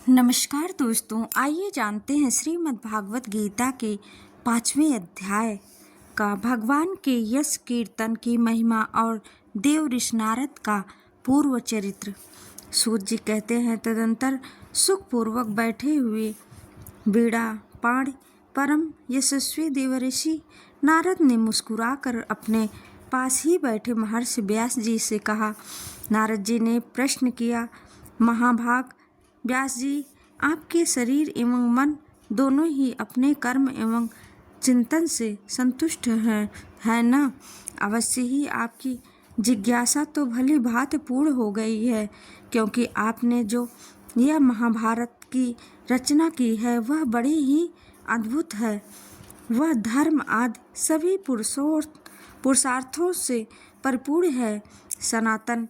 नमस्कार दोस्तों, आइए जानते हैं श्रीमद् भागवत गीता के 5वें अध्याय का भगवान के यश कीर्तन की महिमा और देव ऋषि नारद का पूर्व चरित्र। सूत जी कहते हैं, तदंतर सुखपूर्वक बैठे हुए बीड़ा पाण परम यशस्वी देवऋषि नारद ने मुस्कुराकर अपने पास ही बैठे महर्षि व्यास जी से कहा। नारद जी ने प्रश्न किया, महाभाग व्यास जी, आपके शरीर एवं मन दोनों ही अपने कर्म एवं चिंतन से संतुष्ट है ना? अवश्य ही आपकी जिज्ञासा तो भली भांति पूर्ण हो गई है, क्योंकि आपने जो यह महाभारत की रचना की है वह बड़ी ही अद्भुत है। वह धर्म आदि सभी पुरुषार्थों से परिपूर्ण है। सनातन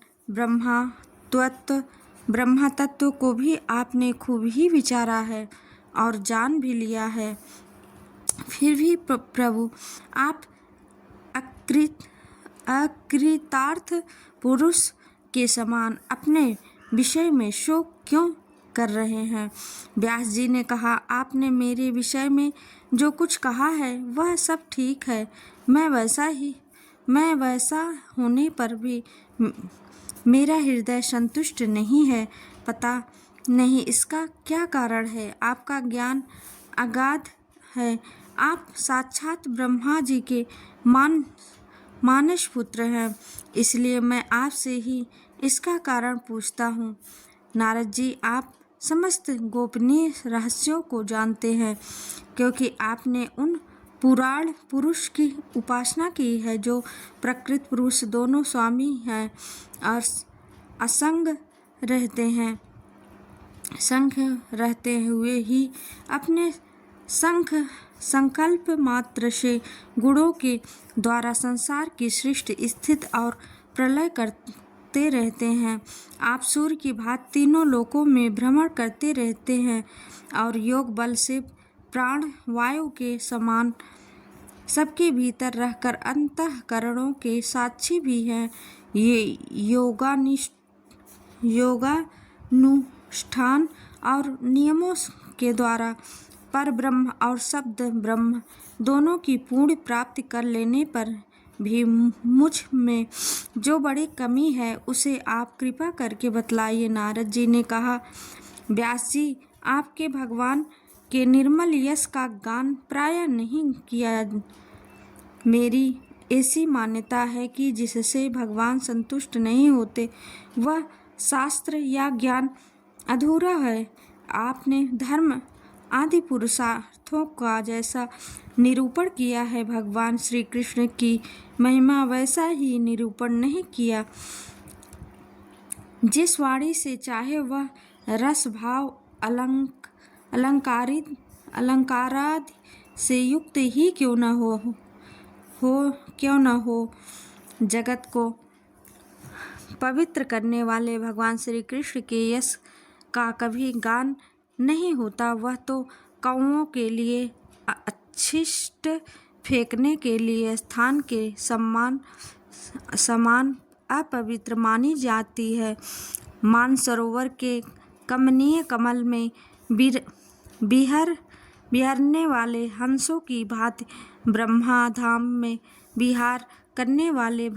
ब्रह्मा तत्व को भी आपने खूब ही विचारा है और जान भी लिया है। फिर भी प्रभु, आप अकृतार्थ पुरुष के समान अपने विषय में शोक क्यों कर रहे हैं? व्यास जी ने कहा, आपने मेरे विषय में जो कुछ कहा है वह सब ठीक है। मैं वैसा होने पर भी मेरा हृदय संतुष्ट नहीं है। पता नहीं इसका क्या कारण है। आपका ज्ञान अगाध है। आप साक्षात ब्रह्मा जी के मानस पुत्र हैं, इसलिए मैं आपसे ही इसका कारण पूछता हूँ। नारद जी, आप समस्त गोपनीय रहस्यों को जानते हैं, क्योंकि आपने उन पुराण पुरुष की उपासना की है जो प्रकृत पुरुष दोनों स्वामी हैं और असंग रहते हैं। संख रहते हुए ही अपने संकल्प मात्र से गुणों के द्वारा संसार की सृष्टि स्थिति और प्रलय करते रहते हैं। आप सूर्य की भांति तीनों लोकों में भ्रमण करते रहते हैं और योग बल से प्राण वायु के समान सबके भीतर रहकर अंतःकरणों के साक्षी भी हैं। ये योगानुष्ठान और नियमों के द्वारा पर ब्रह्म और शब्द ब्रह्म दोनों की पूर्ण प्राप्ति कर लेने पर भी मुझ में जो बड़ी कमी है उसे आप कृपा करके बतलाइए। नारद जी ने कहा, व्यास जी, आपके भगवान के निर्मल यश का गान प्रायः नहीं किया। मेरी ऐसी मान्यता है कि जिससे भगवान संतुष्ट नहीं होते वह शास्त्र या ज्ञान अधूरा है। आपने धर्म आदि पुरुषार्थों का जैसा निरूपण किया है, भगवान श्री कृष्ण की महिमा वैसा ही निरूपण नहीं किया। जिस वाणी से चाहे वह रस भाव अलंकारादि से युक्त ही क्यों न हो, जगत को पवित्र करने वाले भगवान श्री कृष्ण के यश का कभी गान नहीं होता। वह तो कौओं के लिए अच्छिष्ट फेंकने के लिए स्थान के समान अपवित्र मानी जाती है। मानसरोवर के कमनीय कमल में विहरने वाले हंसों की भांति ब्रह्मा धाम में विहार करने वाले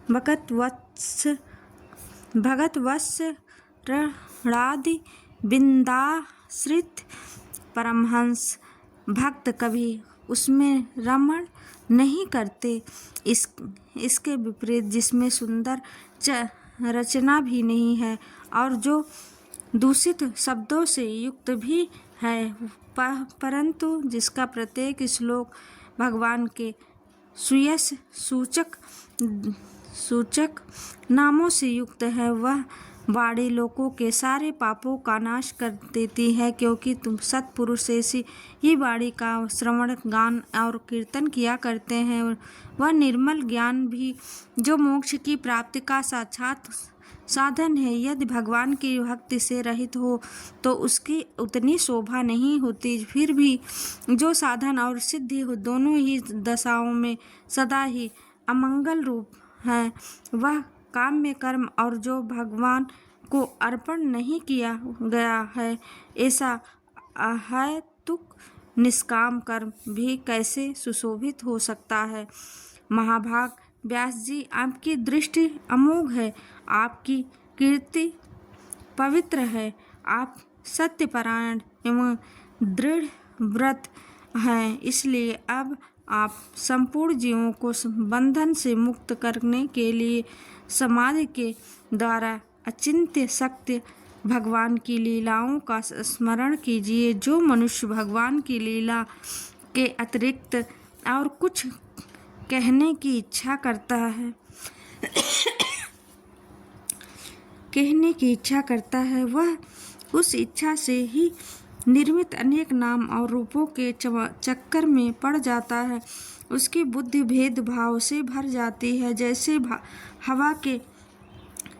भगतवत्सलादि बिंदाश्रित परमहंस भक्त कभी उसमें रमण नहीं करते। इसके विपरीत जिसमें सुंदर रचना भी नहीं है और जो दूषित शब्दों से युक्त भी है, परंतु जिसका प्रत्येक श्लोक भगवान के सुयश सूचक नामों से युक्त है, वह वाणी लोकों के सारे पापों का नाश कर देती है। क्योंकि तुम सत्पुरुष ऐसी ही वाणी का श्रवण गान और कीर्तन किया करते हैं। वह निर्मल ज्ञान भी जो मोक्ष की प्राप्ति का साक्षात साधन है, यदि भगवान की भक्ति से रहित हो तो उसकी उतनी शोभा नहीं होती। फिर भी जो साधन और सिद्धि हो दोनों ही दशाओं में सदा ही अमंगल रूप है। वह काम्य कर्म और जो भगवान को अर्पण नहीं किया गया है, ऐसा अहेतुक निष्काम कर्म भी कैसे सुशोभित हो सकता है। महाभाग व्यास जी, आपकी दृष्टि अमोघ है, आपकी कीर्ति पवित्र है, आप सत्यपरायण एवं दृढ़ व्रत हैं, इसलिए अब आप संपूर्ण जीवों को बंधन से मुक्त करने के लिए समाधि के द्वारा अचिंत्य शक्ति भगवान की लीलाओं का स्मरण कीजिए। जो मनुष्य भगवान की लीला के अतिरिक्त और कुछ कहने की इच्छा करता है वह उस इच्छा से ही निर्मित अनेक नाम और रूपों के चक्कर में पड़ जाता है। उसकी बुद्धि भेदभाव से भर जाती है। जैसे हवा के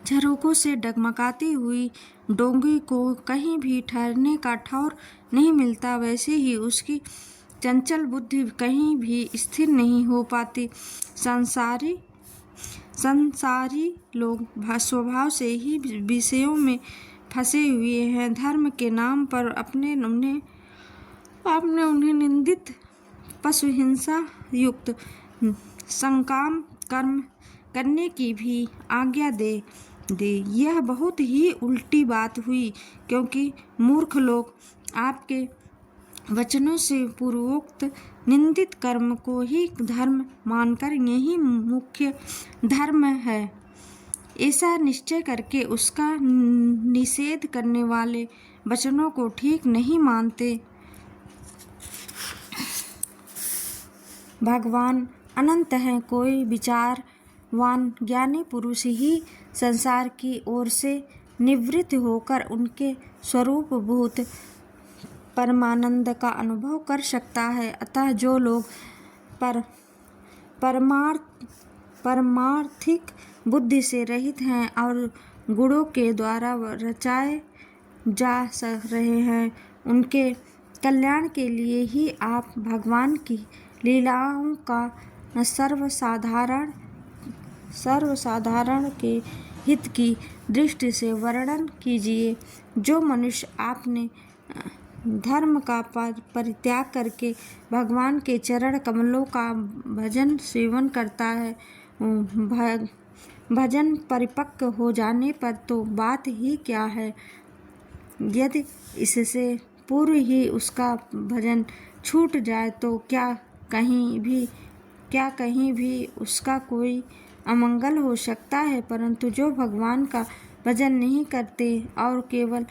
झरोकों से डगमगाती हुई डोंगी को कहीं भी ठहरने का ठौर नहीं मिलता, वैसे ही उसकी चंचल बुद्धि कहीं भी स्थिर नहीं हो पाती। संसारी लोग स्वभाव से ही विषयों में फंसे हुए हैं। धर्म के नाम पर आपने उन्हें निंदित पशु हिंसा युक्त संकाम कर्म करने की भी आज्ञा दे। यह बहुत ही उल्टी बात हुई, क्योंकि मूर्ख लोग आपके वचनों से पूर्वोक्त निंदित कर्म को ही धर्म मानकर यही मुख्य धर्म है ऐसा निश्चय करके उसका निषेध करने वाले वचनों को ठीक नहीं मानते। भगवान अनंत हैं। कोई विचारवान ज्ञानी पुरुष ही संसार की ओर से निवृत्त होकर उनके स्वरूपभूत परमानंद का अनुभव कर सकता है। अतः जो लोग परमार्थिक बुद्धि से रहित हैं और गुणों के द्वारा रचाए जा रहे हैं, उनके कल्याण के लिए ही आप भगवान की लीलाओं का सर्वसाधारण के हित की दृष्टि से वर्णन कीजिए। जो मनुष्य आपने धर्म का परित्याग करके भगवान के चरण कमलों का भजन सेवन करता है, भजन परिपक्व हो जाने पर तो बात ही क्या है। यदि इससे पूर्व ही उसका भजन छूट जाए तो क्या कहीं भी उसका कोई अमंगल हो सकता है। परंतु जो भगवान का भजन नहीं करते और केवल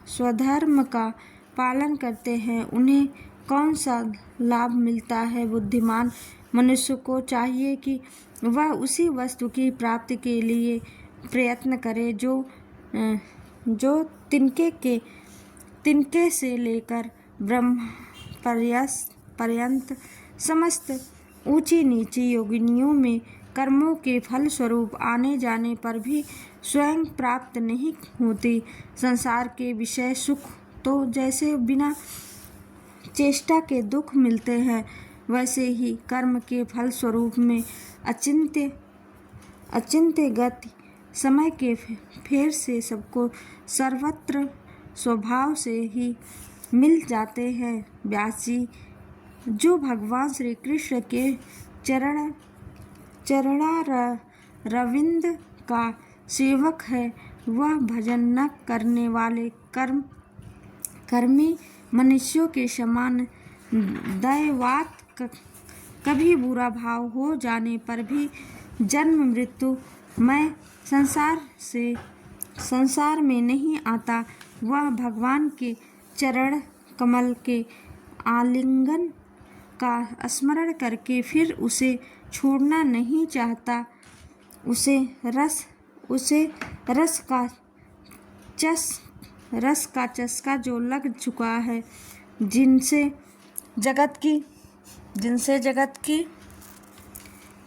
स्वधर्म का पालन करते हैं, उन्हें कौन सा लाभ मिलता है। बुद्धिमान मनुष्य को चाहिए कि वह उसी वस्तु की प्राप्ति के लिए प्रयत्न करे जो तिनके से लेकर ब्रह्म पर्यंत समस्त ऊंची नीची योगिनियों में कर्मों के फल स्वरूप आने जाने पर भी स्वयं प्राप्त नहीं होती। संसार के विषय सुख तो जैसे बिना चेष्टा के दुख मिलते हैं, वैसे ही कर्म के फल स्वरूप में अचिंत्य गति समय के फेर से सबको सर्वत्र स्वभाव से ही मिल जाते हैं। व्यास जी, जो भगवान श्री कृष्ण के चरणारविंद का सेवक है, वह भजन न करने वाले कर्मी मनुष्यों के समान दैवात कभी बुरा भाव हो जाने पर भी जन्म मृत्यु में संसार में नहीं आता। वह भगवान के चरण कमल के आलिंगन का स्मरण करके फिर उसे छोड़ना नहीं चाहता। उसे रस का चस्का जो लग चुका है, जिनसे जगत की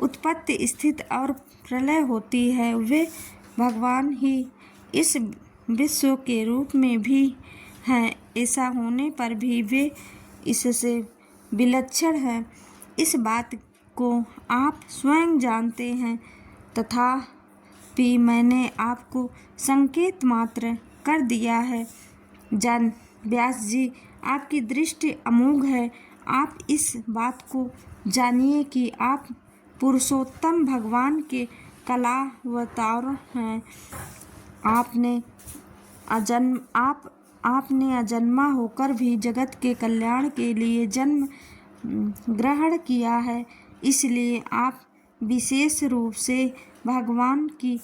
उत्पत्ति स्थिति और प्रलय होती है, वे भगवान ही इस विश्व के रूप में भी हैं। ऐसा होने पर भी वे इससे विलक्षण हैं। इस बात को आप स्वयं जानते हैं। भी मैंने आपको संकेत मात्र कर दिया है। व्यास जी, आपकी दृष्टि अमोघ है। आप इस बात को जानिए कि आप पुरुषोत्तम भगवान के कलावतार हैं। आपने अजन्मा होकर भी जगत के कल्याण के लिए जन्म ग्रहण किया है। इसलिए आप विशेष रूप से भगवान की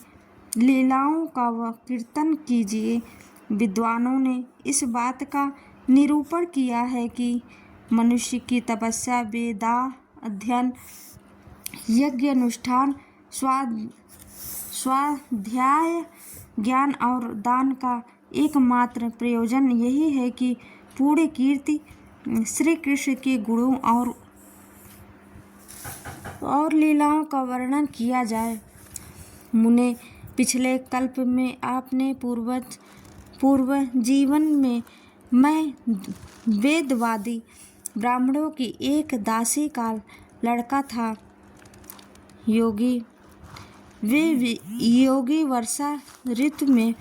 लीलाओं का कीर्तन कीजिए। विद्वानों ने इस बात का निरूपण किया है कि मनुष्य की तपस्या, वेदा अध्ययन, यज्ञ अनुष्ठान, स्वाध्याय, ज्ञान और दान का एकमात्र प्रयोजन यही है कि पूर्ण कीर्ति श्री कृष्ण के गुणों और लीलाओं का वर्णन किया जाए। मुने, पिछले कल्प में आपने पूर्व जीवन में मैं वेदवादी ब्राह्मणों की एक दासी का लड़का था। योगी वर्षा ऋतु में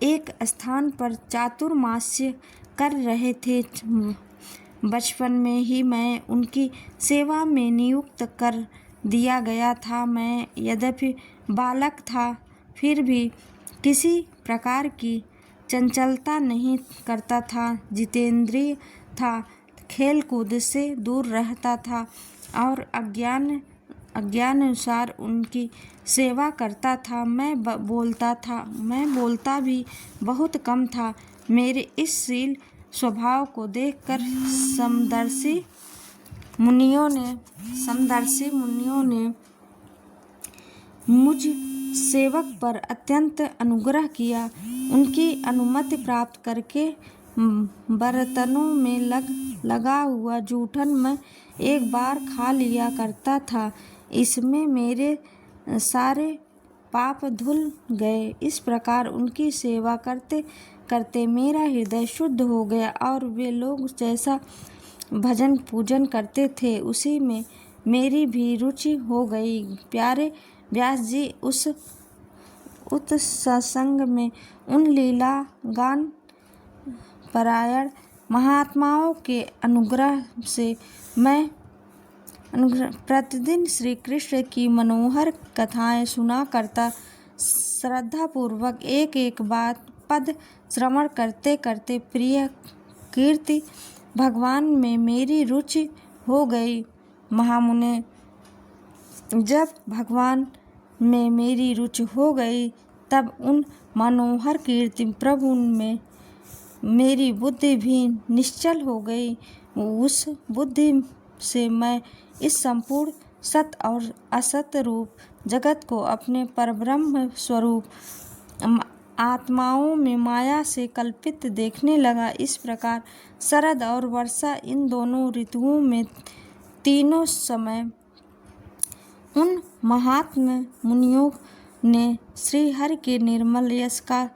एक स्थान पर चातुर्मास्य कर रहे थे। बचपन में ही मैं उनकी सेवा में नियुक्त कर दिया गया था। मैं यद्यपि बालक था, फिर भी किसी प्रकार की चंचलता नहीं करता था, जितेंद्रिय था, खेल कूद से दूर रहता था और अज्ञानानुसार उनकी सेवा करता था। मैं बोलता भी बहुत कम था। मेरे इस शील स्वभाव को देखकर समदर्शी मुनियों ने मुझ सेवक पर अत्यंत अनुग्रह किया। उनकी अनुमति प्राप्त करके बर्तनों में लगा हुआ जूठन मैं एक बार खा लिया करता था। इसमें मेरे सारे पाप धुल गए। इस प्रकार उनकी सेवा करते करते मेरा हृदय शुद्ध हो गया और वे लोग जैसा भजन पूजन करते थे उसी में मेरी भी रुचि हो गई। प्यारे व्यास जी, उस सत्संग में उन लीला गान परायण महात्माओं के अनुग्रह से मैं प्रतिदिन श्री कृष्ण की मनोहर कथाएं सुना करता। श्रद्धापूर्वक एक एक पद श्रवण करते करते प्रिय कीर्ति भगवान में मेरी रुचि हो गई। महामुने, जब भगवान में मेरी रुचि हो गई तब उन मनोहर कीर्ति प्रभु में मेरी बुद्धि भी निश्चल हो गई। उस बुद्धि से मैं इस संपूर्ण सत और असत रूप जगत को अपने परब्रह्म स्वरूप आत्माओं में माया से कल्पित देखने लगा। इस प्रकार शरद और वर्षा, इन दोनों ऋतुओं में तीनों समय उन महात्मा मुनियों ने श्री हरि के निर्मल यश का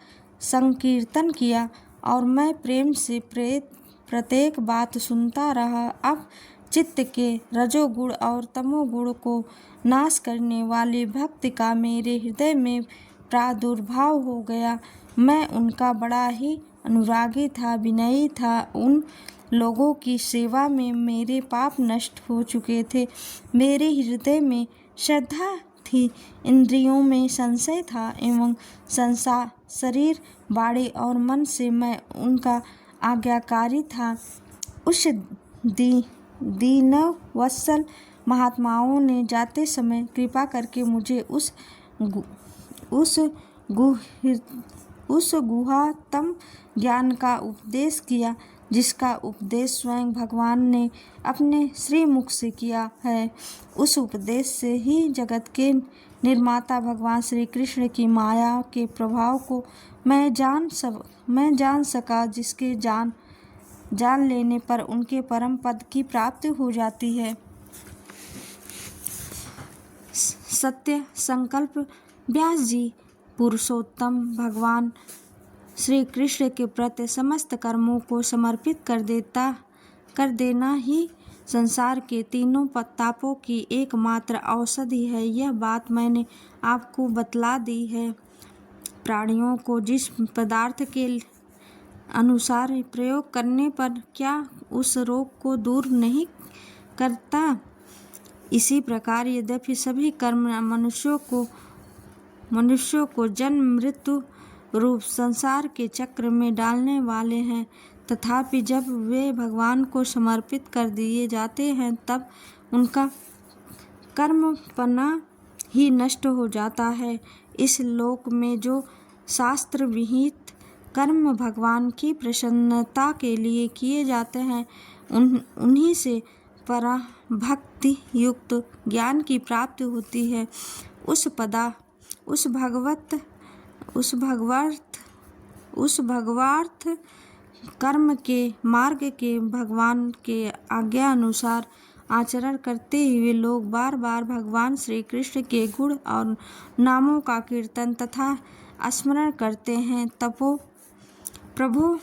संकीर्तन किया और मैं प्रेम से प्रत्येक बात सुनता रहा। अब चित्त के रजोगुण और तमोगुण को नाश करने वाली भक्ति का मेरे हृदय में प्रादुर्भाव हो गया। मैं उनका बड़ा ही अनुरागी था, विनयी था। उन लोगों की सेवा में मेरे पाप नष्ट हो चुके थे। मेरे हृदय में श्रद्धा थी, इंद्रियों में संशय था एवं शरीर, वाणी और मन से मैं उनका आज्ञाकारी था। उस दीनवत्सल महात्माओं ने जाते समय कृपा करके मुझे उस गुहातम ज्ञान का उपदेश किया, जिसका उपदेश स्वयं भगवान ने अपने श्रीमुख से किया है। उस उपदेश से ही जगत के निर्माता भगवान श्री कृष्ण की माया के प्रभाव को मैं जान सका, जिसके जान लेने पर उनके परम पद की प्राप्ति हो जाती है। सत्य संकल्प व्यास जी, पुरुषोत्तम भगवान श्री कृष्ण के प्रति समस्त कर्मों को समर्पित कर देना ही संसार के तीनों तापों की एकमात्र औषधि है। यह बात मैंने आपको बतला दी है। प्राणियों को जिस पदार्थ के अनुसार प्रयोग करने पर क्या उस रोग को दूर नहीं करता। इसी प्रकार यद्यपि सभी कर्म मनुष्यों को जन्म मृत्यु रूप संसार के चक्र में डालने वाले हैं, तथापि जब वे भगवान को समर्पित कर दिए जाते हैं तब उनका कर्मपना ही नष्ट हो जाता है। इस लोक में जो शास्त्र विहित कर्म भगवान की प्रसन्नता के लिए किए जाते हैं, उन्हीं से पराभक्ति युक्त ज्ञान की प्राप्ति होती है। उस भगवार्थ कर्म के मार्ग के भगवान के आज्ञा अनुसार आचरण करते हुए लोग बार बार भगवान श्री कृष्ण के गुण और नामों का कीर्तन तथा स्मरण करते हैं। प्रभु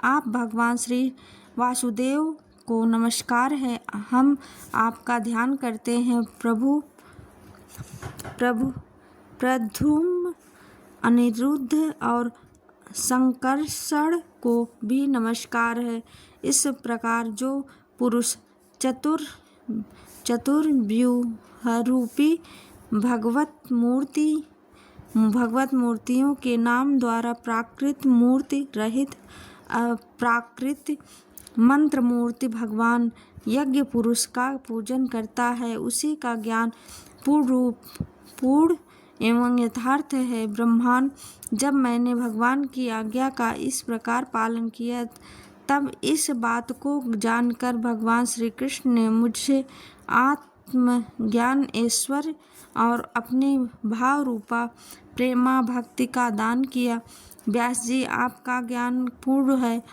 आप भगवान श्री वासुदेव को नमस्कार है। हम आपका ध्यान करते हैं। प्रभु प्रद्युम्न अनिरुद्ध और संकर्षण को भी नमस्कार है। इस प्रकार जो पुरुष चतुर्व्यूहरूपी भगवत मूर्तियों के नाम द्वारा प्राकृत मूर्ति रहित अप्राकृत मंत्र मूर्ति भगवान यज्ञ पुरुष का पूजन करता है, उसी का ज्ञान पूर्ण एवं यथार्थ है। ब्रह्मण, जब मैंने भगवान की आज्ञा का इस प्रकार पालन किया तब इस बात को जानकर भगवान श्री कृष्ण ने मुझे आत्मज्ञान ऐश्वर्य और अपने भाव रूपा प्रेमा भक्ति का दान किया। व्यास जी, आपका ज्ञान पूर्ण है।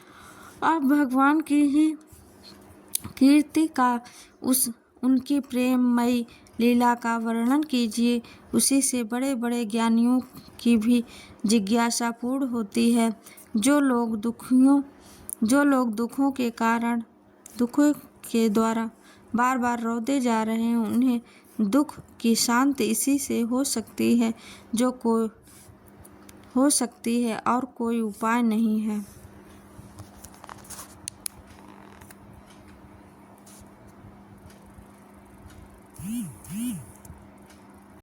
आप भगवान की ही कीर्ति का उनकी प्रेममयी लीला का वर्णन कीजिए। उसी से बड़े बड़े ज्ञानियों की भी जिज्ञासा पूर्ण होती है। जो लोग दुखों के द्वारा बार बार रोते जा रहे हैं, उन्हें दुख की शांति इसी से हो सकती है और कोई उपाय नहीं है।